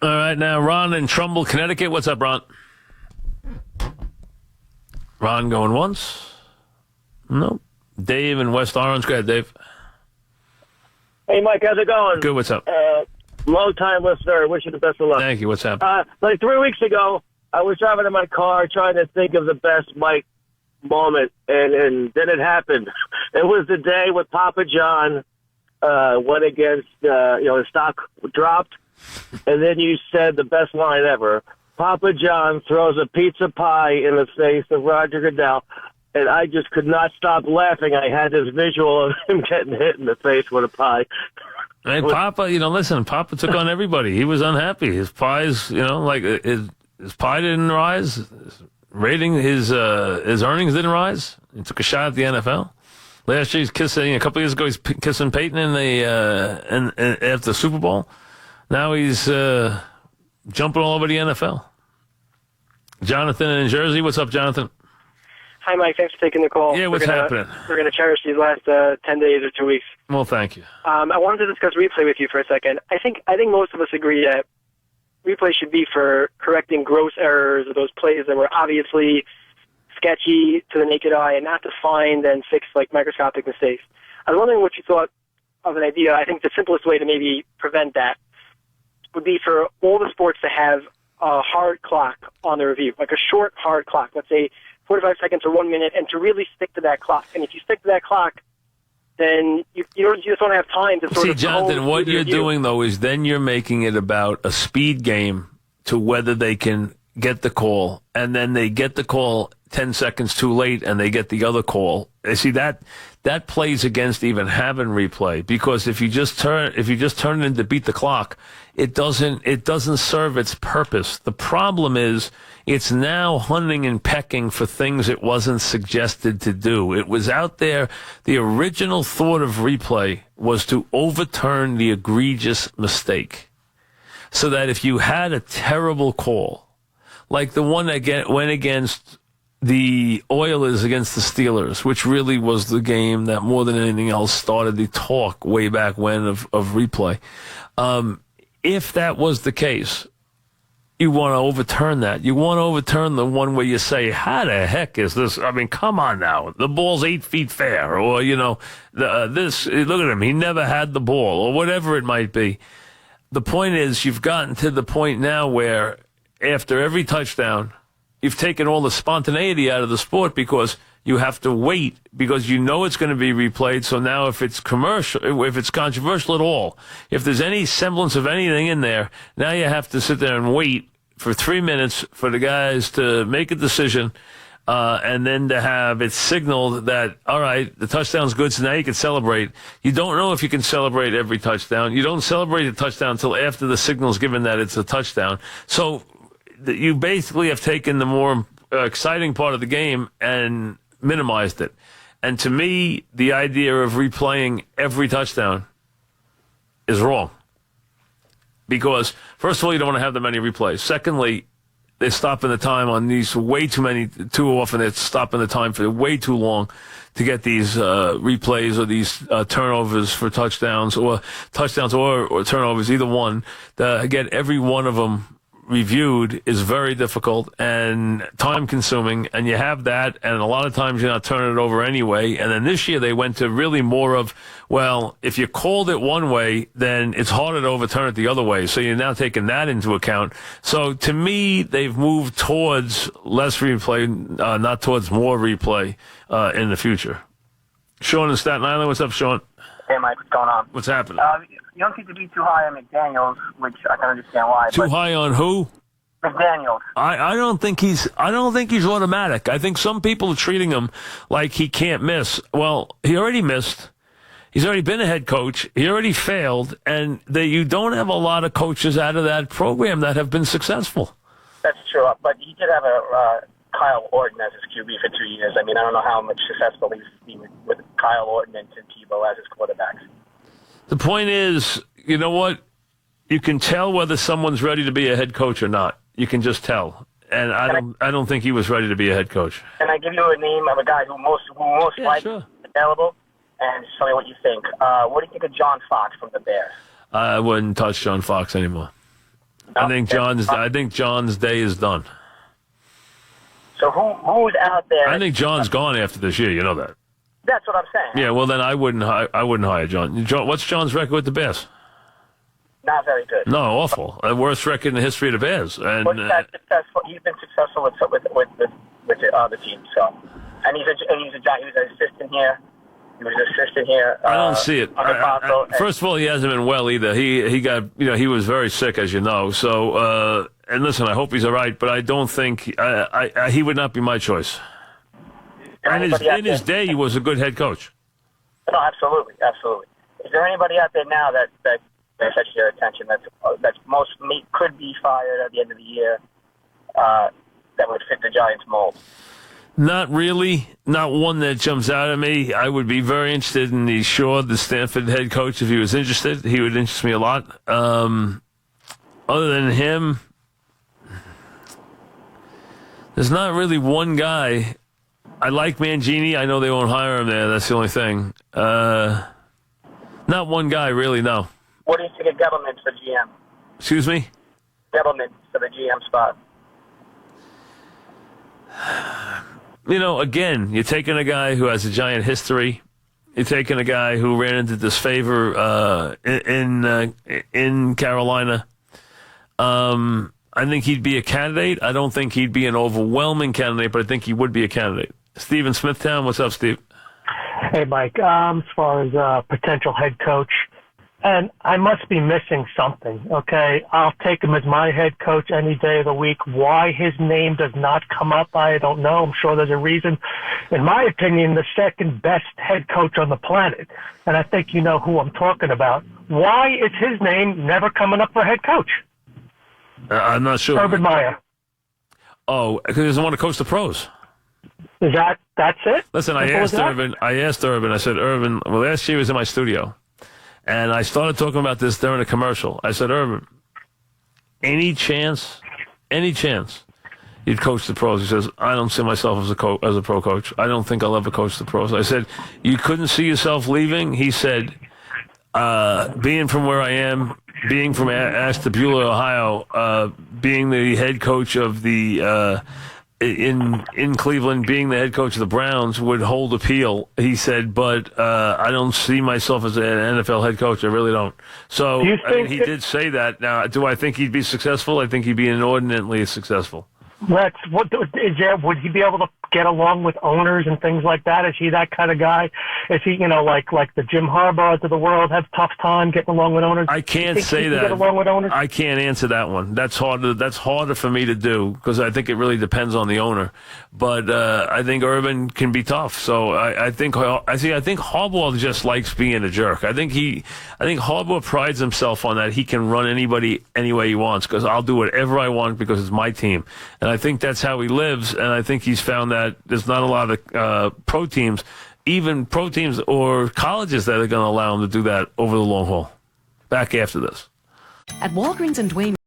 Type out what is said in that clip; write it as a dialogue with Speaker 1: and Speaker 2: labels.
Speaker 1: All right, now Ron in Trumbull, Connecticut. What's up, Ron? Ron going once? No. Dave in West Orange. Go ahead, Dave.
Speaker 2: Hey, Mike, how's it going?
Speaker 1: Good, what's up?
Speaker 2: Long-time listener. Wish you the best of luck.
Speaker 1: Thank you, what's up?
Speaker 2: Like 3 weeks ago, I was driving in my car trying to think of the best Mike moment, and then it happened. It was the day when Papa John went against, his stock dropped, and then you said the best line ever. Papa John throws a pizza pie in the face of Roger Goodell, and I just could not stop laughing. I had this visual of him getting hit in the face with a pie.
Speaker 1: Hey, Papa, listen, Papa took on everybody. He was unhappy. His pies, his pie didn't rise. His earnings didn't rise. He took a shot at the NFL. Last year, a couple years ago, he's kissing Peyton after the Super Bowl. Now he's jumping all over the NFL. Jonathan in Jersey. What's up, Jonathan?
Speaker 3: Hi, Mike. Thanks for taking the call.
Speaker 1: Yeah, what's happening?
Speaker 3: We're going to cherish these last 10 days or 2 weeks.
Speaker 1: Well, thank you.
Speaker 3: I wanted to discuss replay with you for a second. I think most of us agree that replay should be for correcting gross errors or those plays that were obviously sketchy to the naked eye and not to find and fix like microscopic mistakes. I was wondering what you thought of an idea. I think the simplest way to maybe prevent that would be for all the sports to have a hard clock on the review, like a short, hard clock, let's say 45 seconds or 1 minute, and to really stick to that clock. And if you stick to that clock, then you just don't have time to sort of...
Speaker 1: See, Jonathan, what you're doing, though, is then you're making it about a speed game to whether they can get the call, and then they get the call 10 seconds too late, and they get the other call. See, that plays against even having replay, because if you just turn it in to beat the clock, it doesn't serve its purpose. The problem is it's now hunting and pecking for things it wasn't suggested to do. It was out there. The original thought of replay was to overturn the egregious mistake, so that if you had a terrible call, like the one that went against the Oilers against the Steelers, which really was the game that more than anything else started the talk way back when of replay. If that was the case, you want to overturn that. You want to overturn the one where you say, how the heck is this? I mean, come on now. The ball's 8 feet fair. Or, look at him. He never had the ball, or whatever it might be. The point is, you've gotten to the point now where after every touchdown, you've taken all the spontaneity out of the sport, because you have to wait, because you know it's going to be replayed. So now if it's controversial at all, if there's any semblance of anything in there, now you have to sit there and wait for 3 minutes for the guys to make a decision, and then to have it signaled that, all right, the touchdown's good, so now you can celebrate. You don't know if you can celebrate every touchdown. You don't celebrate a touchdown until after the signal's given that it's a touchdown. So you basically have taken the more exciting part of the game and minimized it. And to me, the idea of replaying every touchdown is wrong. Because, first of all, you don't want to have that many replays. Secondly, they're stopping the time on these too often. They're stopping the time for way too long to get these replays or these turnovers for touchdowns or turnovers, either one. To get every one of them reviewed is very difficult and time consuming, and you have that, and a lot of times you're not turning it over anyway. And then this year they went to really more of, well, if you called it one way, then it's harder to overturn it the other way. So you're now taking that into account. So to me, they've moved towards less replay, not towards more replay in the future. Sean in Staten Island, what's up, Sean?
Speaker 4: Hey, Mike, what's going on?
Speaker 1: What's happening?
Speaker 4: You don't seem to be too high on McDaniels, which I can understand why.
Speaker 1: Too high on who?
Speaker 4: McDaniels.
Speaker 1: I don't think he's automatic. I think some people are treating him like he can't miss. Well, he already missed. He's already been a head coach. He already failed, and you don't have a lot of coaches out of that program that have been successful.
Speaker 4: That's true, but he did have a Kyle Orton as his QB for 2 years. I mean, I don't know how much successful he's been with Kyle Orton and Tim Tebow as his quarterbacks.
Speaker 1: The point is, you know what? You can tell whether someone's ready to be a head coach or not. You can just tell. And I don't think he was ready to be a head coach.
Speaker 4: Can I give you a name of a guy who most likely available? And just tell me what you think. What do you think of John Fox from the Bears?
Speaker 1: I wouldn't touch John Fox anymore. I think John's day is done.
Speaker 4: So who's out there?
Speaker 1: I think John's gone after this year. You know that.
Speaker 4: That's what I'm saying.
Speaker 1: Yeah. Well, then I wouldn't hire John. What's John's record with the Bears?
Speaker 4: Not very good.
Speaker 1: No, awful. Worst record in the history of the Bears. And
Speaker 4: but he's been successful with the other team. So, and he's an assistant here. He was an assistant here.
Speaker 1: I don't see it. First of all, he hasn't been well either. He got he was very sick, as you know. So and listen, I hope he's all right, but I don't think he would not be my choch. And in his day, he was a good head coach.
Speaker 4: No, absolutely. Is there anybody out there now that catches your attention that's could be fired at the end of the year that would fit the Giants mold?
Speaker 1: Not really. Not one that jumps out at me. I would be very interested in the Stanford head coach, if he was interested. He would interest me a lot. Other than him, there's not really one guy. I like Mangini. I know they won't hire him there. That's the only thing. Not one guy, really, no.
Speaker 4: What do you think of Gettleman for GM?
Speaker 1: Excuse me?
Speaker 4: Gettleman for the GM spot.
Speaker 1: Again, you're taking a guy who has a Giant history. You're taking a guy who ran into disfavor in Carolina. I think he'd be a candidate. I don't think he'd be an overwhelming candidate, but I think he would be a candidate. Steve in Smithtown, what's up, Steve?
Speaker 5: Hey, Mike. As far as potential head coach, and I must be missing something, okay? I'll take him as my head coach any day of the week. Why his name does not come up, I don't know. I'm sure there's a reason. In my opinion, the second best head coach on the planet, and I think you know who I'm talking about. Why is his name never coming up for head coach?
Speaker 1: I'm not sure.
Speaker 5: Urban Meyer.
Speaker 1: Oh, because he doesn't want to coach the pros.
Speaker 5: Is that's it?
Speaker 1: Listen, I asked Urban, I said, Urban, well, last year he was in my studio. And I started talking about this during a commercial. I said, Urban, any chance you'd coach the pros? He says, I don't see myself as a pro coach. I don't think I'll ever coach the pros. I said, you couldn't see yourself leaving? He said, being from where I am, being from Ashtabula, Ohio, being the head coach of the in Cleveland, being the head coach of the Browns would hold appeal. He said, but I don't see myself as an NFL head coach. I really don't. So he did say that. Now, do I think he'd be successful? I think he'd be inordinately successful.
Speaker 5: Would he be able to get along with owners and things like that? Is he that kind of guy? Is he, like the Jim Harbaughs of the world have tough time getting along with owners?
Speaker 1: I can't say that.
Speaker 5: Get along with owners?
Speaker 1: I can't answer that one. That's harder for me to do because I think it really depends on the owner. But I think Urban can be tough. So I think Harbaugh just likes being a jerk. I think Harbaugh prides himself on that. He can run anybody any way he wants because I'll do whatever I want because it's my team. And I think that's how he lives, and I think he's found that there's not a lot of pro teams, even pro teams or colleges that are going to allow him to do that over the long haul. Back after this.
Speaker 6: At Walgreens and Dwayne